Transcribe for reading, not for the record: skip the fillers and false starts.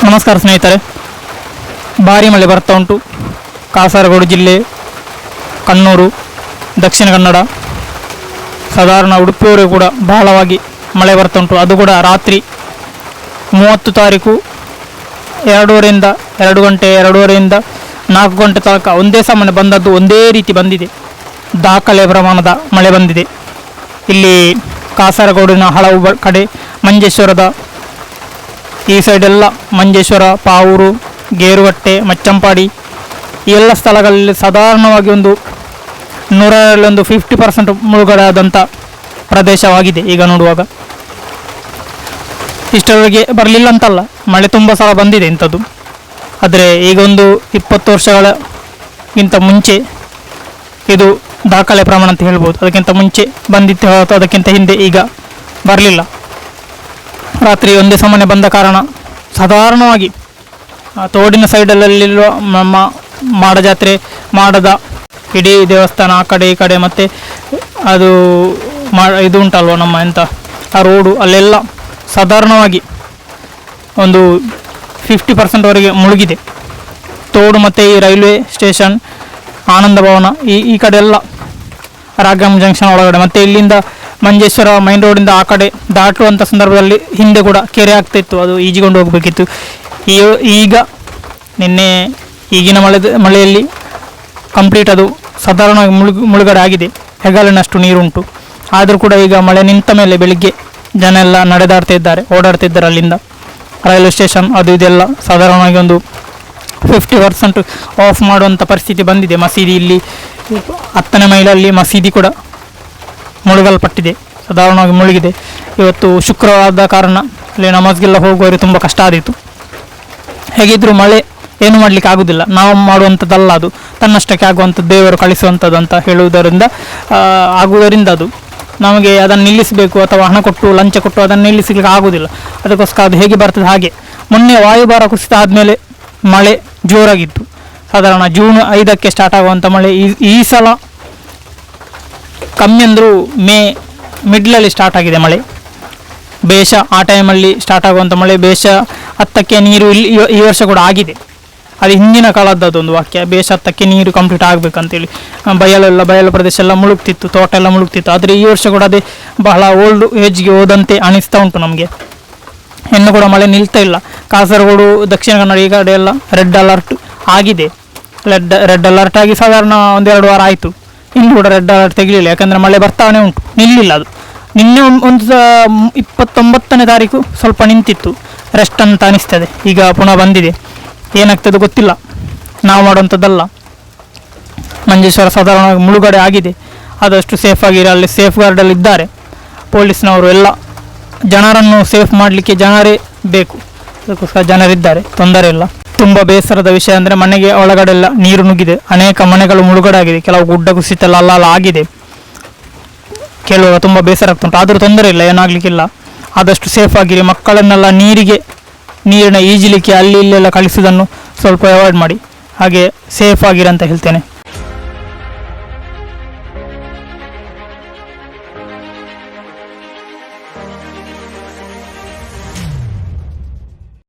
ನಮಸ್ಕಾರ ಸ್ನೇಹಿತರೆ, ಭಾರಿ ಮಳೆ ಬರ್ತಾ ಉಂಟು. ಕಾಸರಗೋಡು ಜಿಲ್ಲೆ, ಕಣ್ಣೂರು, ದಕ್ಷಿಣ ಕನ್ನಡ, ಸಾಧಾರಣ ಉಡುಪಿಯವರೆಗೂ ಕೂಡ ಬಹಳವಾಗಿ ಮಳೆ ಬರ್ತಾ ಉಂಟು. ಅದು ಕೂಡ ರಾತ್ರಿ 30 ತಾರೀಕು 2:30 4 ಗಂಟೆ ತನಕ ಒಂದೇ ಸಮನೆ ಬಂದದ್ದು, ಒಂದೇ ರೀತಿ ಬಂದಿದೆ. ದಾಖಲೆ ಪ್ರಮಾಣದ ಮಳೆ ಬಂದಿದೆ. ಇಲ್ಲಿ ಕಾಸರಗೋಡಿನ ಹಲವು ಕಡೆ, ಮಂಜೇಶ್ವರದ ಈ ಸೈಡೆಲ್ಲ ಮಂಜೇಶ್ವರ, ಪಾವೂರು, ಗೇರುಗಟ್ಟೆ, ಮಚ್ಚಂಪಾಡಿ ಈ ಎಲ್ಲ ಸ್ಥಳಗಳಲ್ಲಿ ಸಾಧಾರಣವಾಗಿ ಒಂದು 50% ಮುಳುಗಡೆ ಆದಂಥ ಪ್ರದೇಶವಾಗಿದೆ. ಈಗ ನೋಡುವಾಗ ಇಷ್ಟರವರೆಗೆ ಬರಲಿಲ್ಲ ಅಂತಲ್ಲ, ಮಳೆ ತುಂಬ ಸಲ ಬಂದಿದೆ ಇಂಥದ್ದು. ಆದರೆ ಈಗ ಒಂದು 20 ವರ್ಷಗಳಿಗಿಂತ ಮುಂಚೆ ಇದು ದಾಖಲೆ ಪ್ರಮಾಣ ಅಂತ ಹೇಳ್ಬೋದು. ಅದಕ್ಕಿಂತ ಮುಂಚೆ ಬಂದಿತ್ತು, ಅದಕ್ಕಿಂತ ಹಿಂದೆ ಈಗ ಬರಲಿಲ್ಲ. ರಾತ್ರಿ ಒಂದೇ ಸಮನೆ ಬಂದ ಕಾರಣ ಸಾಧಾರಣವಾಗಿ ತೋಡಿನ ಸೈಡಲ್ಲಿರುವ ನಮ್ಮ ಮಾಡಜಾತ್ರೆ, ಮಾಡದ ಇಡೀ ದೇವಸ್ಥಾನ ಆ ಕಡೆ ಈ ಕಡೆ, ಮತ್ತು ಅದು ಇದು ಉಂಟಲ್ವ ನಮ್ಮ ಎಂಥ ಆ ರೋಡು, ಅಲ್ಲೆಲ್ಲ ಸಾಧಾರಣವಾಗಿ ಒಂದು 50% ಮುಳುಗಿದೆ. ತೋಡು ಮತ್ತು ಈ ರೈಲ್ವೆ ಸ್ಟೇಷನ್, ಆನಂದ ಭವನ ಈ ಕಡೆ ಎಲ್ಲ, ರಾಗ್ರಾಮ್ ಜಂಕ್ಷನ್ ಒಳಗಡೆ, ಮತ್ತು ಇಲ್ಲಿಂದ ಮಂಜೇಶ್ವರ ಮೈನ್ ರೋಡಿಂದ ಆ ಕಡೆ ದಾಟುವಂಥ ಸಂದರ್ಭದಲ್ಲಿ ಹಿಂದೆ ಕೂಡ ಕೆರೆ ಆಗ್ತಾಯಿತ್ತು, ಅದು ಈಜಿಕೊಂಡು ಹೋಗಬೇಕಿತ್ತು. ಈಗ ನಿನ್ನೆ ಈಗಿನ ಮಳೆಯಲ್ಲಿ ಕಂಪ್ಲೀಟ್ ಅದು ಸಾಧಾರಣವಾಗಿ ಮುಳುಗಡೆ ಆಗಿದೆ. ಹೆಗಲಿನಷ್ಟು ನೀರುಂಟು. ಆದರೂ ಕೂಡ ಈಗ ಮಳೆ ನಿಂತ ಮೇಲೆ ಬೆಳಿಗ್ಗೆ ಜನ ಎಲ್ಲ ಓಡಾಡ್ತಿದ್ದಾರೆ. ಅಲ್ಲಿಂದ ರೈಲ್ವೆ ಸ್ಟೇಷನ್ ಅದು ಇದೆಲ್ಲ ಸಾಧಾರಣವಾಗಿ ಒಂದು 50% ಆಫ್ ಮಾಡುವಂಥ ಪರಿಸ್ಥಿತಿ ಬಂದಿದೆ. ಮಸೀದಿ, ಇಲ್ಲಿ 10ನೇ ಮೈಲಲ್ಲಿ ಮಸೀದಿ ಕೂಡ ಮುಳುಗಲ್ಪಟ್ಟಿದೆ, ಸಾಧಾರಣವಾಗಿ ಮುಳುಗಿದೆ. ಇವತ್ತು ಶುಕ್ರವಾರದ ಕಾರಣ ಅಲ್ಲಿ ನಮಾಜ್ಗೆಲ್ಲ ಹೋಗುವವರಿಗೆ ತುಂಬ ಕಷ್ಟ ಆದೀತು. ಹೇಗಿದ್ದರೂ ಮಳೆ ಏನು ಮಾಡಲಿಕ್ಕೆ ಆಗೋದಿಲ್ಲ, ನಾವು ಮಾಡುವಂಥದ್ದಲ್ಲ, ಅದು ತನ್ನಷ್ಟಕ್ಕೆ ಆಗುವಂಥದ್ದು, ದೇವರು ಕಳಿಸುವಂಥದ್ದು ಅಂತ ಆಗುವುದರಿಂದ ಅದು ನಮಗೆ ಅದನ್ನು ನಿಲ್ಲಿಸಬೇಕು ಅಥವಾ ಹಣ ಕೊಟ್ಟು ಲಂಚ ಕೊಟ್ಟು ಅದನ್ನು ನಿಲ್ಲಿಸಲಿಕ್ಕೆ ಆಗೋದಿಲ್ಲ. ಅದಕ್ಕೋಸ್ಕರ ಅದು ಹೇಗೆ ಬರ್ತದೆ ಹಾಗೆ. ಮೊನ್ನೆ ವಾಯುಭಾರ ಕುಸಿತ ಆದಮೇಲೆ ಮಳೆ ಜೋರಾಗಿತ್ತು. ಸಾಧಾರಣ ಜೂನ್ 5ಕ್ಕೆ ಸ್ಟಾರ್ಟ್ ಆಗುವಂಥ ಮಳೆ ಈ ಸಲ ಕಮ್ಮಿ ಅಂದರೂ ಮೇ ಮಿಡ್ಲಲ್ಲಿ ಸ್ಟಾರ್ಟ್ ಆಗಿದೆ ಮಳೆ. ಬೇಷ ಆ ಟೈಮಲ್ಲಿ ಸ್ಟಾರ್ಟ್ ಆಗುವಂಥ ಮಳೆ, ಬೇಷ 10ಕ್ಕೆ ನೀರು ಈ ವರ್ಷ ಕೂಡ ಆಗಿದೆ. ಅದು ಹಿಂದಿನ ಕಾಲದ್ದೊಂದು ವಾಕ್ಯ, ಬೇಷ 10ಕ್ಕೆ ನೀರು ಕಂಪ್ಲೀಟ್ ಆಗಬೇಕಂತೇಳಿ. ಬಯಲು ಪ್ರದೇಶ ಎಲ್ಲ ಮುಳುಗ್ತಿತ್ತು, ತೋಟ ಎಲ್ಲ ಮುಳುಗ್ತಿತ್ತು. ಆದರೆ ಈ ವರ್ಷ ಕೂಡ ಅದೇ ಬಹಳ ಓಲ್ಡ್ ಏಜ್ಗೆ ಹೋದಂತೆ ಅನಿಸ್ತಾ ಉಂಟು ನಮಗೆ. ಇನ್ನು ಕೂಡ ಮಳೆ ನಿಲ್ತಾ ಇಲ್ಲ. ಕಾಸರಗೋಡು, ದಕ್ಷಿಣ ಕನ್ನಡ ಈ ಕಡೆ ಎಲ್ಲ ರೆಡ್ ಅಲರ್ಟ್ ಆಗಿದೆ. ರೆಡ್ ಅಲರ್ಟ್ ಆಗಿ ಸಾಧಾರಣ 1-2 ವಾರ ಆಯಿತು. ಇನ್ನು ಕೂಡ ರೆಡ್ ಅಲರ್ಟ್ ತೆಗಲಿಲ್ಲ, ಯಾಕಂದರೆ ಮಳೆ ಬರ್ತಾನೆ ಉಂಟು, ನಿಲ್ಲಿಲ್ಲ ಅದು. ನಿನ್ನೆ ಒಂದು 29ನೇ ತಾರೀಕು ಸ್ವಲ್ಪ ನಿಂತಿತ್ತು, ರೆಸ್ಟ್ ಅಂತ ಅನಿಸ್ತದೆ. ಈಗ ಪುನಃ ಬಂದಿದೆ, ಏನಾಗ್ತದೆ ಗೊತ್ತಿಲ್ಲ, ನಾವು ಮಾಡುವಂಥದ್ದಲ್ಲ. ಮಂಜೇಶ್ವರ ಸಾಧಾರಣವಾಗಿ ಮುಳುಗಡೆ ಆಗಿದೆ. ಆದಷ್ಟು ಸೇಫಾಗಿರೋ, ಅಲ್ಲಿ ಸೇಫ್ ಗಾರ್ಡಲ್ಲಿ ಇದ್ದಾರೆ ಪೊಲೀಸ್ನವರು. ಎಲ್ಲ ಜನರನ್ನು ಸೇಫ್ ಮಾಡಲಿಕ್ಕೆ ಜನರೇ ಬೇಕು, ಅದಕ್ಕೋಸ್ಕರ ಜನರಿದ್ದಾರೆ, ತೊಂದರೆ ಇಲ್ಲ. ತುಂಬ ಬೇಸರದ ವಿಷಯ ಅಂದರೆ ಮನೆಗೆ ಒಳಗಡೆ ಎಲ್ಲ ನೀರು ನುಗ್ಗಿದೆ. ಅನೇಕ ಮನೆಗಳು ಮುಳುಗಡೆ ಆಗಿದೆ, ಕೆಲವು ಗುಡ್ಡ ಕುಸಿತ ಅಲ್ಲ ಆಗಿದೆ. ಕೇಳುವಾಗ ತುಂಬ ಬೇಸರ ಆಗ್ತುಂಟು. ಆದರೂ ತೊಂದರೆ ಇಲ್ಲ, ಏನಾಗಲಿಕ್ಕಿಲ್ಲ. ಆದಷ್ಟು ಸೇಫ್ ಆಗಿರಿ. ಮಕ್ಕಳನ್ನೆಲ್ಲ ನೀರಿನ ಈಜಲಿಕ್ಕೆ ಅಲ್ಲಿ ಇಲ್ಲೆಲ್ಲ ಕಳಿಸೋದನ್ನು ಸ್ವಲ್ಪ ಅವಾಯ್ಡ್ ಮಾಡಿ. ಹಾಗೆ ಸೇಫ್ ಆಗಿರಿ ಅಂತ ಹೇಳ್ತೇನೆ.